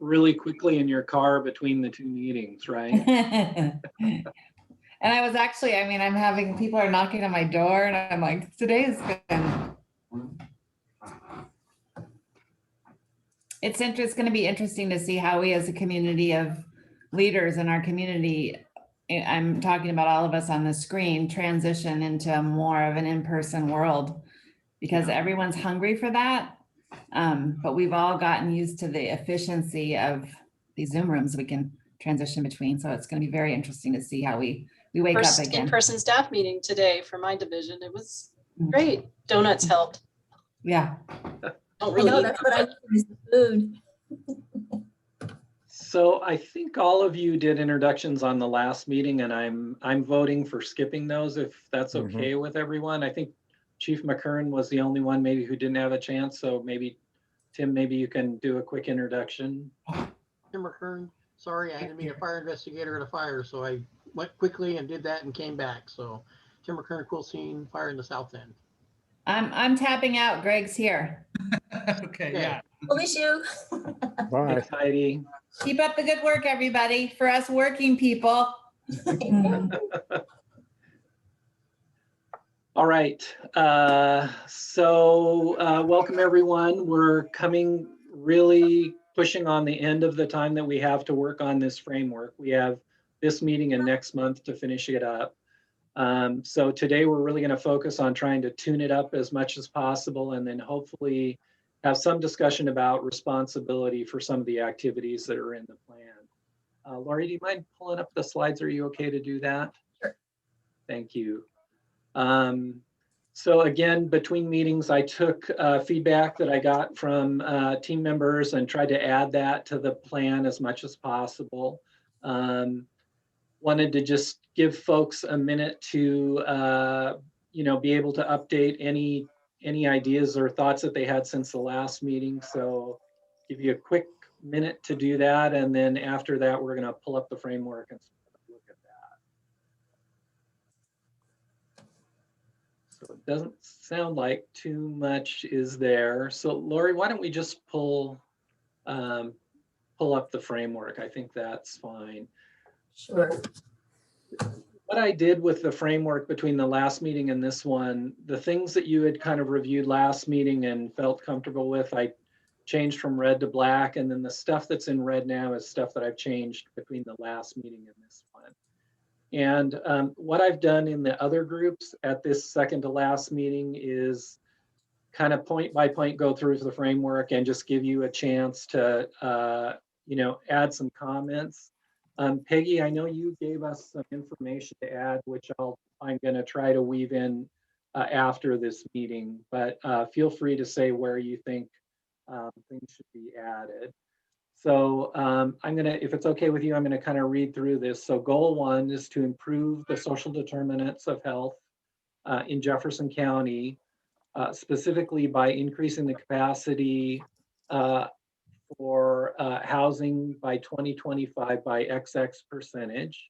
really quickly in your car between the two meetings, right? And I was actually, I mean, I'm having, people are knocking on my door and I'm like, today's been, it's going to be interesting to see how we as a community of leaders in our community, I'm talking about all of us on the screen, transition into more of an in-person world because everyone's hungry for that. But we've all gotten used to the efficiency of these Zoom rooms we can transition between. So it's going to be very interesting to see how we wake up again. First in-person staff meeting today for my division. It was great. Donuts helped. Yeah. Don't really I know, that's what I use the food. So I think all of you did introductions on the last meeting, and I'm voting for skipping those if that's okay with everyone. I think Chief McKern was the only one maybe who didn't have a chance. So maybe Tim, maybe you can do a quick introduction. Tim McKern, sorry, I had to meet a fire investigator at a fire, so I went quickly and did that and came back. So Tim McKern, Cool Scene, Fire in the South End. I'm tapping out. Greg's here. Okay, yeah. We'll miss you. Bye, Heidi. Keep up the good work, everybody, for us working people. All right. Welcome everyone. We're coming really pushing on the end of the time that we have to work on this framework. We have this meeting and next month to finish it up. So today we're really going to focus on trying to tune it up as much as possible and then hopefully have some discussion about responsibility for some of the activities that are in the plan. Lori, do you mind pulling up the slides? Are you okay to do that? Sure. Thank you. So again, between meetings, I took feedback that I got from team members and tried to add that to the plan as much as possible. Wanted to just give folks a minute to, be able to update any ideas or thoughts that they had since the last meeting. So give you a quick minute to do that. And then after that, we're going to pull up the framework and look at that. So it doesn't sound like too much is there. So Lori, why don't we just pull up the framework? I think that's fine. Sure. What I did with the framework between the last meeting and this one, the things that you had kind of reviewed last meeting and felt comfortable with, I changed from red to black. And then the stuff that's in red now is stuff that I've changed between the last meeting and this one. And what I've done in the other groups at this second to last meeting is kind of point by point go through the framework and just give you a chance to, add some comments. Peggy, I know you gave us some information to add, which I'm going to try to weave in after this meeting, but feel free to say where you think things should be added. So if it's okay with you, I'm going to kind of read through this. So goal 1 is to improve the social determinants of health in Jefferson County, specifically by increasing the capacity for housing by 2025 by XX percentage,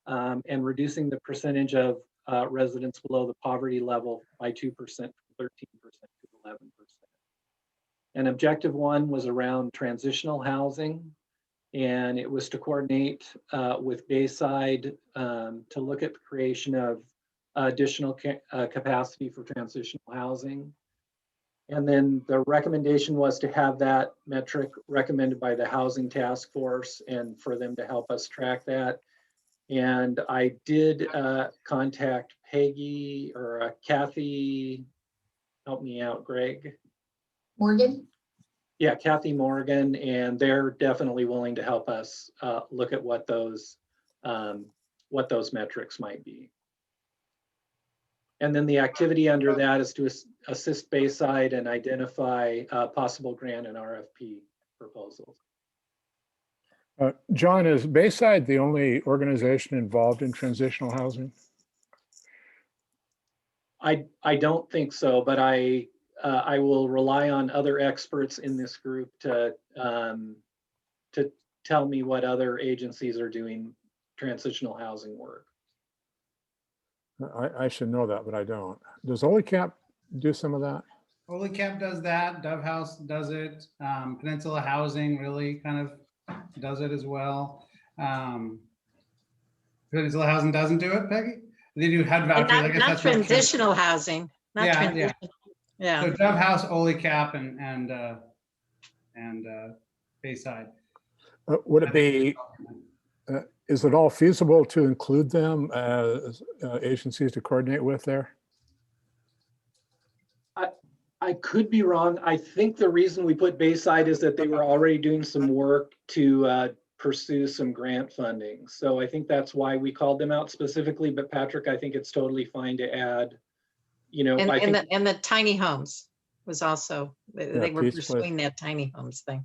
and reducing the percentage of residents below the poverty level by 2% from 13% to 11%. And objective 1 was around transitional housing, and it was to coordinate with Bayside to look at the creation of additional capacity for transitional housing. And then the recommendation was to have that metric recommended by the Housing Task Force and for them to help us track that. And I did contact Peggy or Kathy, help me out, Greg. Morgan? Yeah, Kathy Morgan, and they're definitely willing to help us look at what those metrics might be. And then the activity under that is to assist Bayside and identify possible grant and RFP proposals. John, is Bayside the only organization involved in transitional housing? I don't think so, but I will rely on other experts in this group to tell me what other agencies are doing transitional housing work. I should know that, but I don't. Does OLICAP do some of that? Cap does that. Dove House does it. Peninsula Housing really kind of does it as well. Peninsula Housing doesn't do it, Peggy? They do HUD And vouchers. I not, guess not that's what transitional housing, not Yeah, transition. Yeah. So Dove House, Cap, and Bayside. Would it be, is it all feasible to include them as agencies to coordinate with there? I could be wrong. I think the reason we put Bayside is that they were already doing some work to pursue some grant funding. So I think that's why we called them out specifically. But Patrick, I think it's totally fine to add, you know, I think And the tiny homes was also, they were Peace Place. pursuing that tiny homes thing.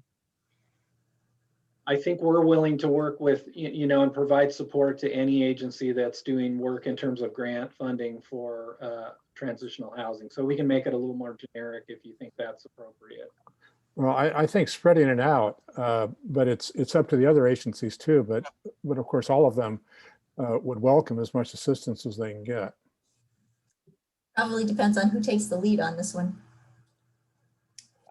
I think we're willing to work with, you know, and provide support to any agency that's doing work in terms of grant funding for transitional housing. So we can make it a little more generic if you think that's appropriate. Well, I think spreading it out, but it's up to the other agencies too. But of course, all of them would welcome as much assistance as they can get. Probably depends on who takes the lead on this one.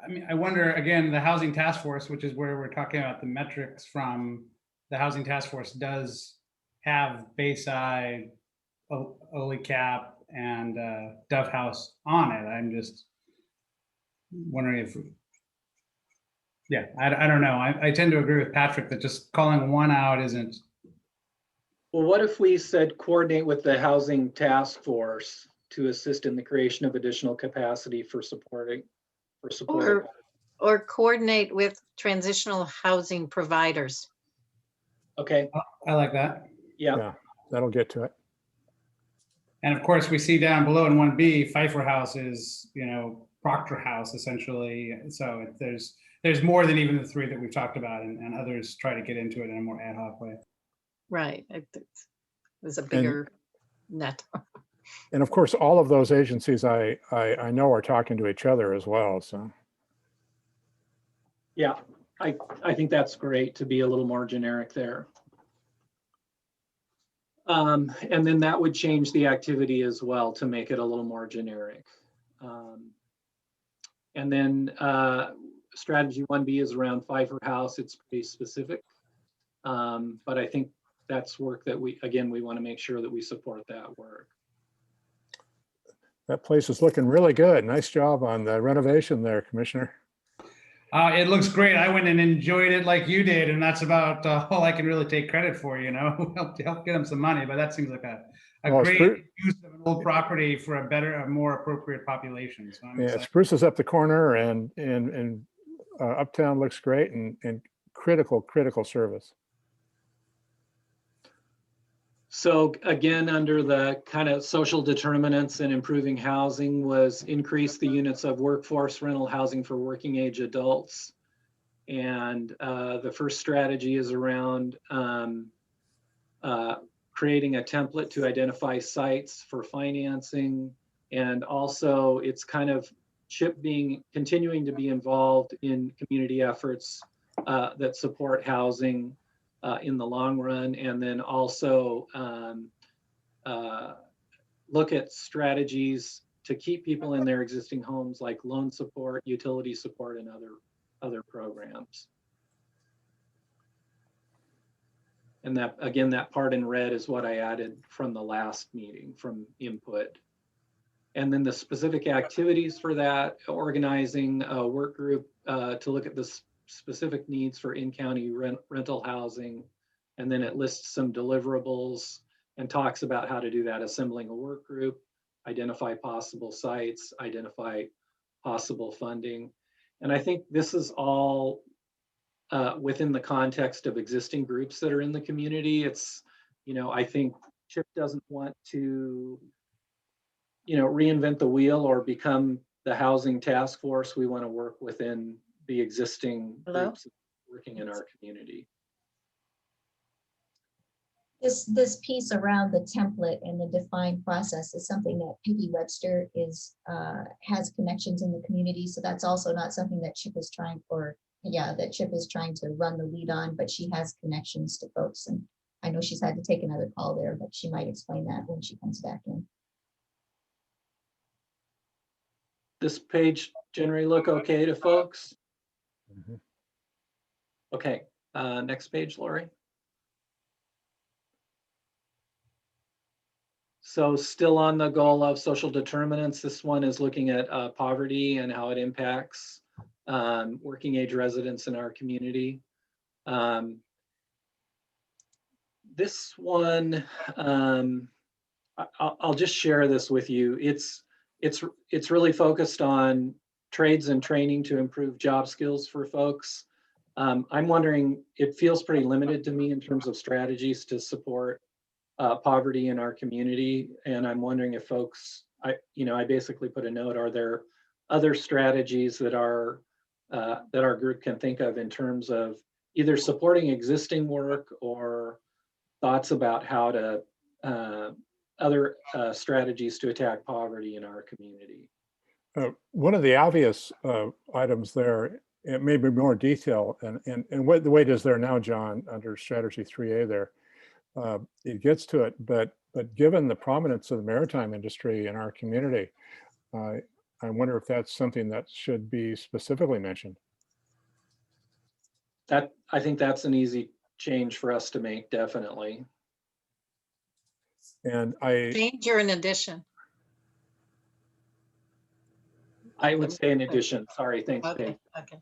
I mean, I wonder, again, the Housing Task Force, which is where we're talking about the metrics from, the Housing Task Force does have Bayside, Cap, and Dove House on it. I'm just wondering if, yeah, I don't know. I tend to agree with Patrick that just calling one out isn't. Well, what if we said coordinate with the Housing Task Force to assist in the creation of additional capacity for support? Or coordinate with transitional housing providers. Okay, I like that. yeah. That'll get to it. And of course, we see down below in 1B, Pfeiffer House is, you know, Proctor House essentially. So there's more than even the three that we've talked about, and others try to get into it in a more ad hoc way. Right. It was a bigger net. And of course, all of those agencies I know are talking to each other as well. So. Yeah, I think that's great to be a little more generic there. And then that would change the activity as well to make it a little more generic. And then strategy 1B is around Pfeiffer House. It's pretty specific. But I think that's work that we want to make sure that we support that work. That place is looking really good. Nice job on the renovation there, Commissioner. It looks great. I went and enjoyed it like you did, and that's about all I can really take credit for. You know, help get them some money, but that seems like a great use of an old property for a more appropriate population. So I'm excited. Spruce is up the corner, and Uptown looks great, and critical service. So again, under the kind of social determinants and improving housing was increase the units of workforce rental housing for working age adults. And the first strategy is around creating a template to identify sites for financing. And also it's kind of CHIP continuing to be involved in community efforts that support housing in the long run, and then also look at strategies to keep people in their existing homes, like loan support, utility support, and other programs. And that, again, that part in red is what I added from the last meeting, from input. And then the specific activities for that, organizing a work group to look at the specific needs for in-county rental housing. And then it lists some deliverables and talks about how to do that, assembling a work group, identify possible sites, identify possible funding. And I think this is all within the context of existing groups that are in the community. It's, you know, I think CHIP doesn't want to, you know, reinvent the wheel or become the housing task force. We want to work within the existing groups working in our community. This piece around the template and the defined process is something that Peggy Webster has connections in the community. So that's also not something that CHIP is trying to run the lead on, but she has connections to folks. And I know she's had to take another call there, but she might explain that when she comes back in. this page generally look okay to folks? Mhm. Okay, next page, Lori. So still on the goal of social determinants, this one is looking at poverty and how it impacts working age residents in our community. This one, I'll just share this with you. It's really focused on trades and training to improve job skills for folks. I'm wondering, it feels pretty limited to me in terms of strategies to support poverty in our community. And I'm wondering if folks, I basically put a note, are there other strategies that our group can think of in terms of either supporting existing work or thoughts about how to, other strategies to attack poverty in our community? One of the obvious items there, it may be more detail, and what the way it is there now, John, under strategy 3A there, it gets to it, but given the prominence of the maritime industry in our community, I wonder if that's something that should be specifically mentioned. I think that's an easy change for us to make, definitely. And Change or in addition? I would say in addition, sorry, thanks, Paige. Okay, okay.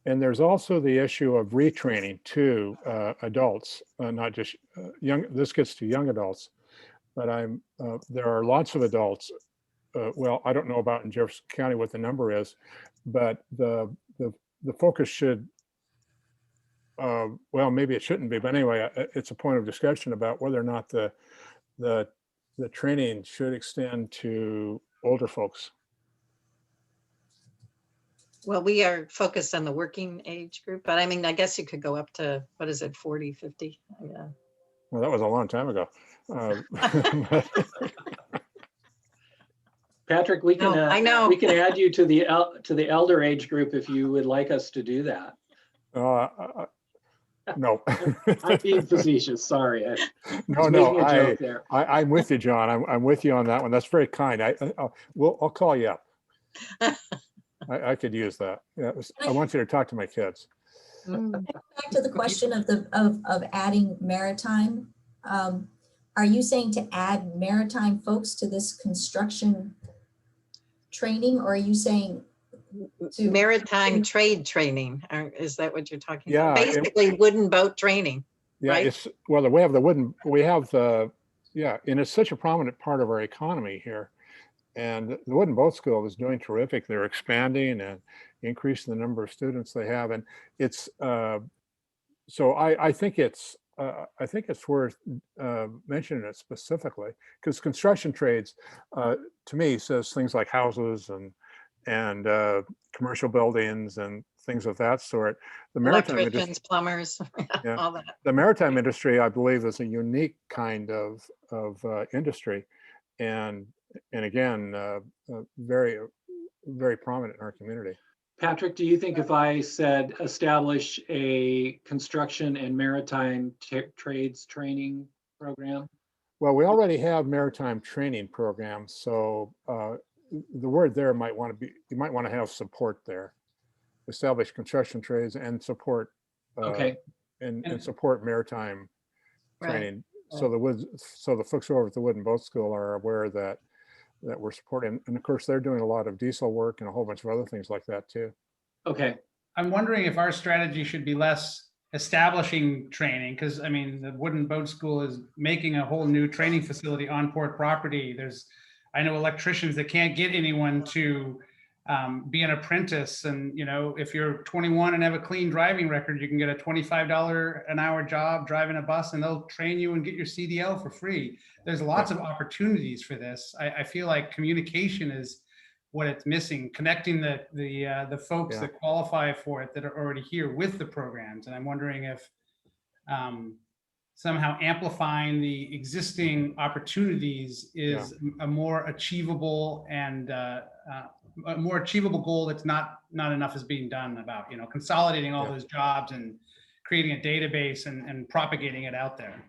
And there's also the issue of retraining to adults, not just young. This gets to young adults, but there are lots of adults. Well, I don't know about in Jefferson County what the number is, but the focus should. Well, maybe it shouldn't be, but anyway, it's a point of discussion about whether or not the training should extend to older folks. Well, we are focused on the working age group, but I mean, I guess you could go up to, what is it, 40, 50? Yeah. Well, that was a long time ago. Patrick, we can, No, I know. we can add you to the elder age group if you would like us to do that. No. I'm being facetious, sorry. No, I'm with you, John. I'm with you on that one. That's very kind. I'll call you up. I could use that. Yeah, I want you to talk to my kids. Back to the question of adding maritime. Are you saying to add maritime folks to this construction training, or are you saying to Maritime trade training, is that what you're talking about? Yeah, Basically wooden boat training. Yeah, right? well, and it's such a prominent part of our economy here. And the Wooden Boat School is doing terrific. They're expanding and increasing the number of students they have. And it's, so I think it's worth mentioning it specifically, because construction trades, to me, says things like houses and commercial buildings and things of that sort. The maritime Electricians, industry, plumbers, yeah, all that. the maritime industry, I believe, is a unique kind of industry, and again, very, very prominent in our community. Patrick, do you think if I said establish a construction and maritime trades training program? Well, we already have maritime training programs, so the word there might want to be, you might want to have support there. Establish construction trades and support, Okay. and support maritime training. Right. So the folks over at the Wooden Boat School are aware that we're supporting, and of course they're doing a lot of diesel work and a whole bunch of other things like that too. Okay. I'm wondering if our strategy should be less establishing training, because I mean, the Wooden Boat School is making a whole new training facility on port property. I know electricians that can't get anyone to be an apprentice, and if you're 21 and have a clean driving record, you can get a $25 an hour job driving a bus, and they'll train you and get your CDL for free. There's lots of opportunities for this. I feel like communication is what it's missing, connecting the folks that qualify for it that are already here with the programs. And I'm wondering if somehow amplifying the existing opportunities is a more achievable and a more achievable goal that's not enough is being done about, consolidating all those jobs and creating a database and propagating it out there.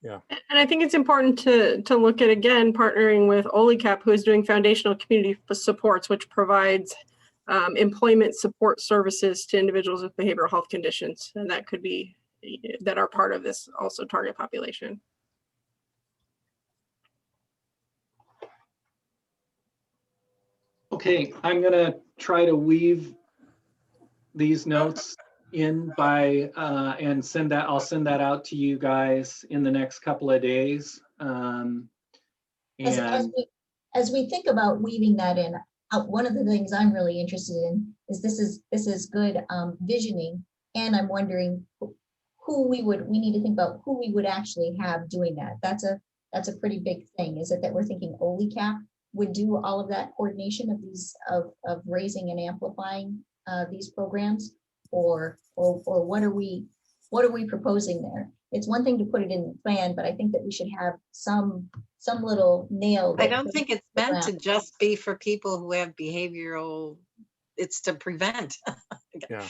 And I think it's important to look at, again, partnering with OLICAP, who is doing foundational community supports, which provides employment support services to individuals with behavioral health conditions. And that could be, that are part of this also target population. Okay, I'm gonna try to weave these notes in by, and I'll send that out to you guys in the next couple of days. As And as we think about weaving that in, one of the things I'm really interested in is this is good visioning, and I'm wondering who we need to think about who we would actually have doing that. That's a pretty big thing. Is it that we're thinking OLICAP would do all of that coordination of these of raising and amplifying these programs, or what are we proposing there? It's one thing to put it in the plan, but I think that we should have some little nail. I don't think it's meant to just be for people who have behavioral, it's to prevent. Yeah.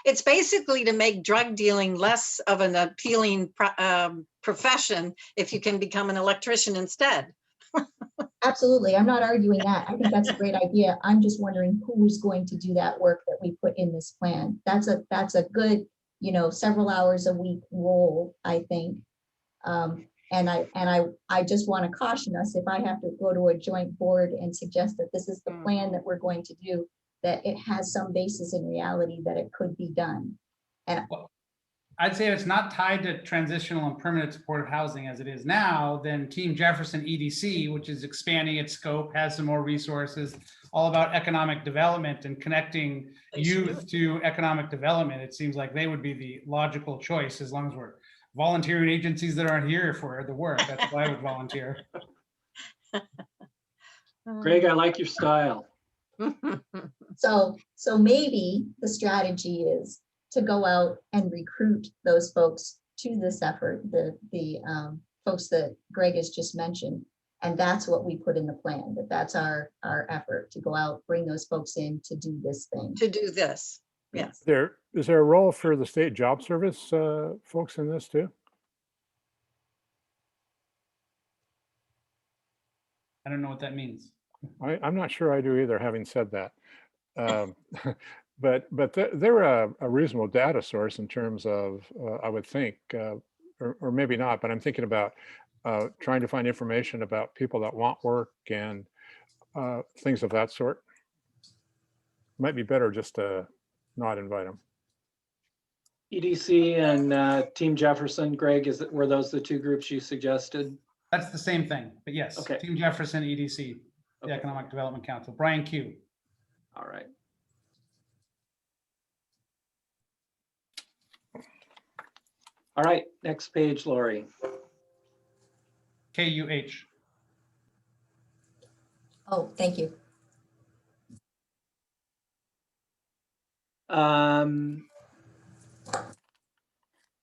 It's basically to make drug dealing less of an appealing profession if you can become an electrician instead. Absolutely. I'm not arguing that. I think that's a great idea. I'm just wondering who's going to do that work that we put in this plan. That's a good, several hours a week role, I think. And I just want to caution us, if I have to go to a joint board and suggest that this is the plan that we're going to do, that it has some basis in reality that it could be done. And I'd say if it's not tied to transitional and permanent supportive housing as it is now, then Team Jefferson EDC, which is expanding its scope, has some more resources, all about economic development and connecting youth to economic development. It seems like they would be the logical choice, as long as we're volunteering agencies that aren't here for the work. That's why I would volunteer. Greg, I like your style. So maybe the strategy is to go out and recruit those folks to this effort, the folks that Greg has just mentioned. And that's what we put in the plan, that's our effort, to go out, bring those folks in to do this thing. To do this, yes. Is there a role for the state job service folks in this too? I don't know what that means. I'm not sure I do either, having said that. But they're a reasonable data source in terms of, I would think, or maybe not, but I'm thinking about trying to find information about people that want work and things of that sort. Might be better just to not invite them. EDC and Team Jefferson, Greg, were those the two groups you suggested? That's the same thing, but yes, Okay. Team Jefferson EDC, the Okay. Economic Development Council, Brian Q. All right. All right, next page, Lori. KUH. Oh, thank you.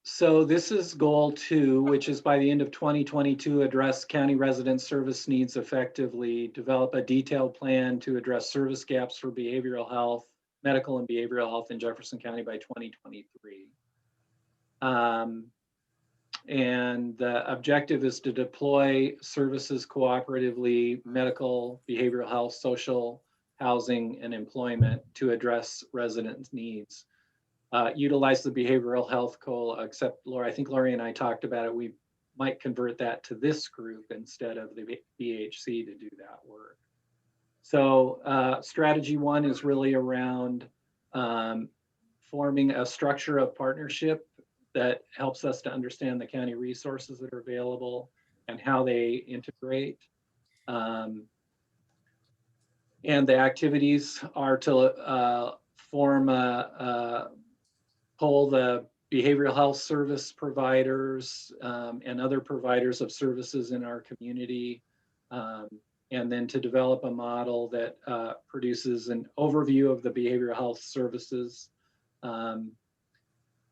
So this is goal 2, which is by the end of 2022, address county resident service needs effectively, develop a detailed plan to address service gaps for behavioral health, medical and behavioral health in Jefferson County by 2023. And the objective is to deploy services cooperatively, medical, behavioral health, social, housing, and employment to address residents' needs. Utilize the behavioral health goal, except Laura, I think Lori and I talked about it. We might convert that to this group instead of the BHC to do that work. So strategy 1 is really around forming a structure of partnership that helps us to understand the county resources that are available and how they integrate. And the activities are to pull the behavioral health service providers and other providers of services in our community, and then to develop a model that produces an overview of the behavioral health services,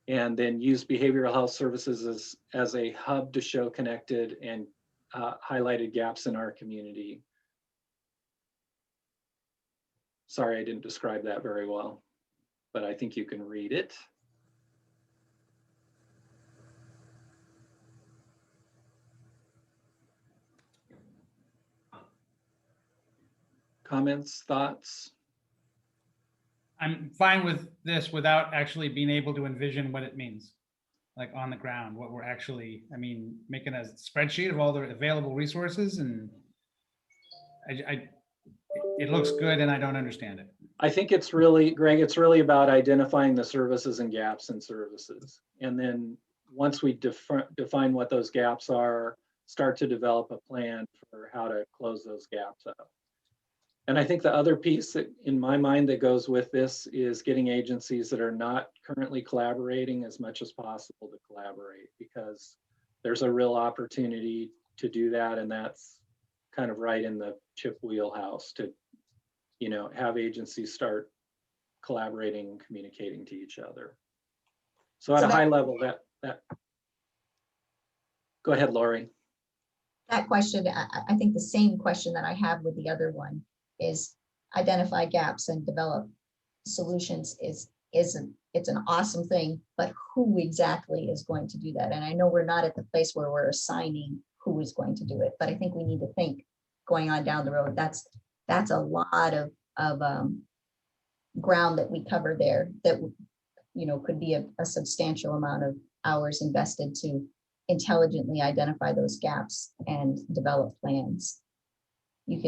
and then use behavioral health services as a hub to show connected and highlighted gaps in our community. Sorry, I didn't describe that very well, but I think you can read it. Comments, thoughts? I'm fine with this without actually being able to envision what it means, like on the ground, what we're actually, I mean, making a spreadsheet of all the available resources, and it looks good and I don't understand it. I think it's really, Greg, it's really about identifying the services and gaps in services. And then once we define what those gaps are, start to develop a plan for how to close those gaps up. And I think the other piece that in my mind that goes with this is getting agencies that are not currently collaborating as much as possible to collaborate, because there's a real opportunity to do that. And that's kind of right in the CHIP wheelhouse to, you know, have agencies start collaborating and communicating to each other. So at So a that- high level, go ahead, Lori. That question, I think the same question that I have with the other one is identify gaps and develop solutions it's an awesome thing, but who exactly is going to do that? And I know we're not at the place where we're assigning who is going to do it, but I think we need to think going on down the road. That's a lot of ground that we cover there that, you know, could be a substantial amount of hours invested to intelligently identify those gaps and develop plans. You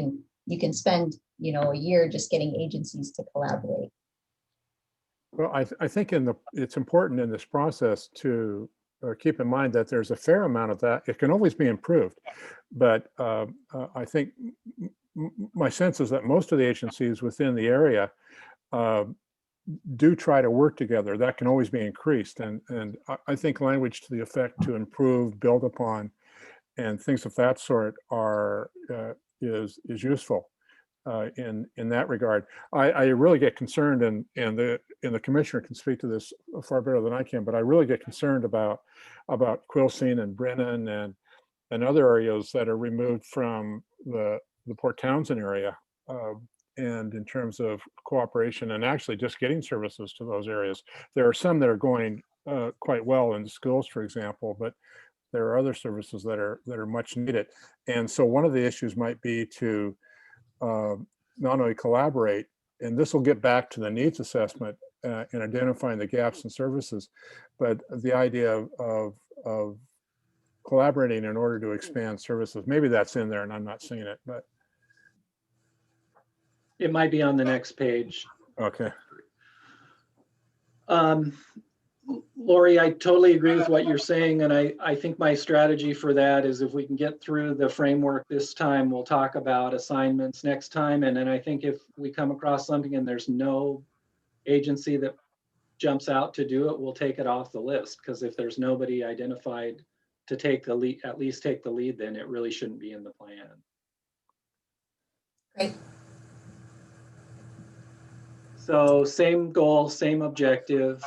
can spend, you know, a year just getting agencies to collaborate. Well, I think it's important in this process to keep in mind that there's a fair amount of that. It can always be improved, but I think my sense is that most of the agencies within the area do try to work together. That can always be increased, and I think language to the effect to improve, build upon, and things of that sort is useful in that regard. I really get concerned, and the commissioner can speak to this far better than I can, but I really get concerned about Quilcene and Brennan and other areas that are removed from the Port Townsend area. And in terms of cooperation and actually just getting services to those areas. There are some that are going quite well in schools, for example, but there are other services that are much needed. And so one of the issues might be to not only collaborate, and this will get back to the needs assessment and identifying the gaps in services, but the idea of collaborating in order to expand services. Maybe that's in there and I'm not seeing it, but. It might be on the next page. Okay. Lori, I totally agree with what you're saying. And I think my strategy for that is if we can get through the framework this time, we'll talk about assignments next time. And then I think if we come across something and there's no agency that jumps out to do it, we'll take it off the list. Because if there's nobody identified to take the lead, at least take the lead, then it really shouldn't be in the plan. Great. So same goal, same objective.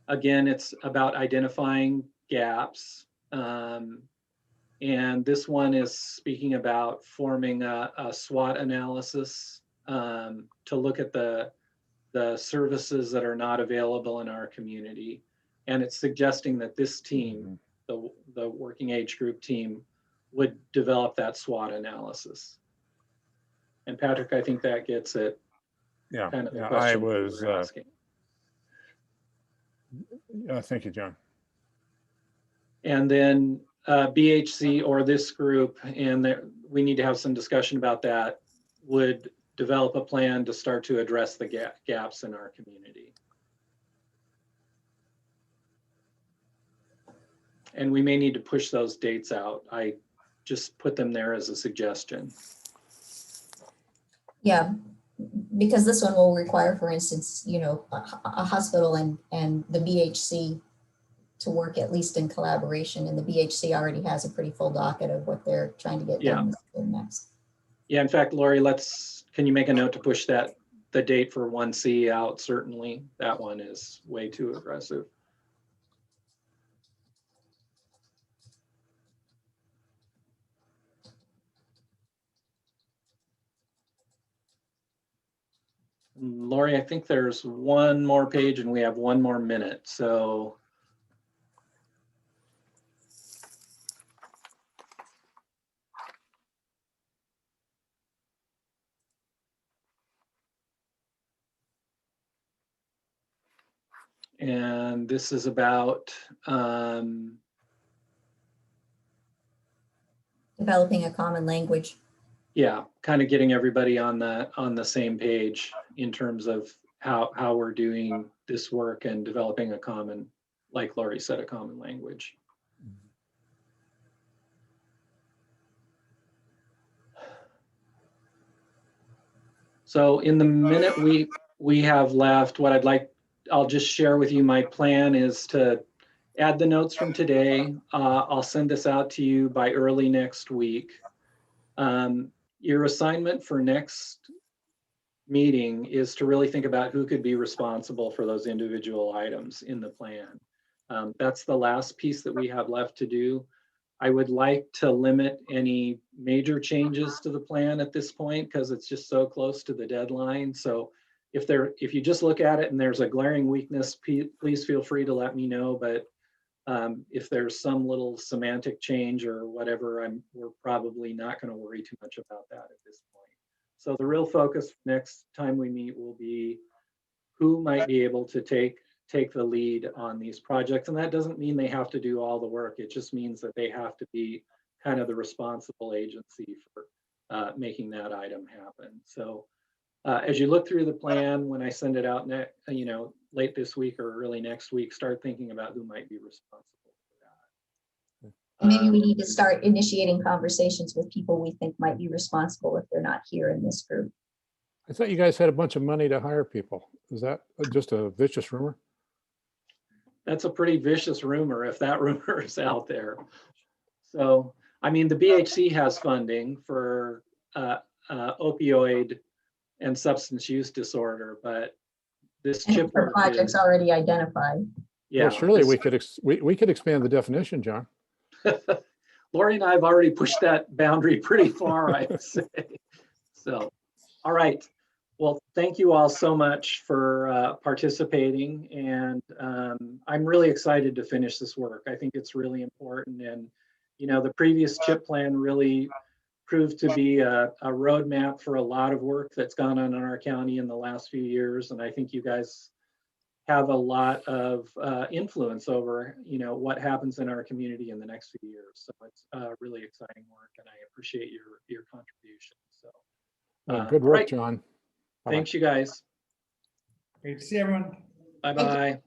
Again, it's about identifying gaps. And this one is speaking about forming a SWOT analysis to look at the services that are not available in our community. And it's suggesting that this team, the working age group team, would develop that SWOT analysis. And Patrick, I think that gets it. Yeah, Kind of the yeah, question I you were was. asking. Thank you, John. And then BHC or this group, and we need to have some discussion about that, would develop a plan to start to address the gaps in our community. And we may need to push those dates out. I just put them there as a suggestion. Yeah, because this one will require, for instance, you know, a hospital and the BHC to work at least in collaboration, and the BHC already has a pretty full docket of what they're trying to get done next. Yeah, in fact, Lori, can you make a note to push the date for 1C out? Certainly, that one is way too aggressive. Lori, I think there's one more page and we have one more minute. So And this is about, Developing a common language. yeah, kind of getting everybody on the same page in terms of how we're doing this work and developing a common, like Lori said, a common language. So in the minute we have left, what I'll just share with you, my plan is to add the notes from today. I'll send this out to you by early next week. Your assignment for next meeting is to really think about who could be responsible for those individual items in the plan. That's the last piece that we have left to do. I would like to limit any major changes to the plan at this point because it's just so close to the deadline. So if you just look at it and there's a glaring weakness, please feel free to let me know. But if there's some little semantic change or whatever, we're probably not going to worry too much about that at this point. So the real focus next time we meet will be who might be able to take the lead on these projects. And that doesn't mean they have to do all the work. It just means that they have to be kind of the responsible agency for making that item happen. So as you look through the plan, when I send it out late this week or early next week, start thinking about who might be responsible for that. Maybe we need to start initiating conversations with people we think might be responsible if they're not here in this group. I thought you guys had a bunch of money to hire people. Is that just a vicious rumor? That's a pretty vicious rumor if that rumor is out there. So, I mean, the BHC has funding for opioid and substance use disorder, but this And chip for work projects is, already identified. yeah. Well, surely this- we could expand the definition, John. Lori and I have already pushed that boundary pretty far, I'd say. So, all right. Well, thank you all so much for participating. And I'm really excited to finish this work. I think it's really important. And, the previous CHIP plan really proved to be a roadmap for a lot of work that's gone on in our county in the last few years. And I think you guys have a lot of influence over, what happens in our community in the next few years. So it's really exciting work, and I appreciate your contribution. So Good all work, right. John. Bye-bye. Thanks, you guys. Great to see everyone. Bye-bye.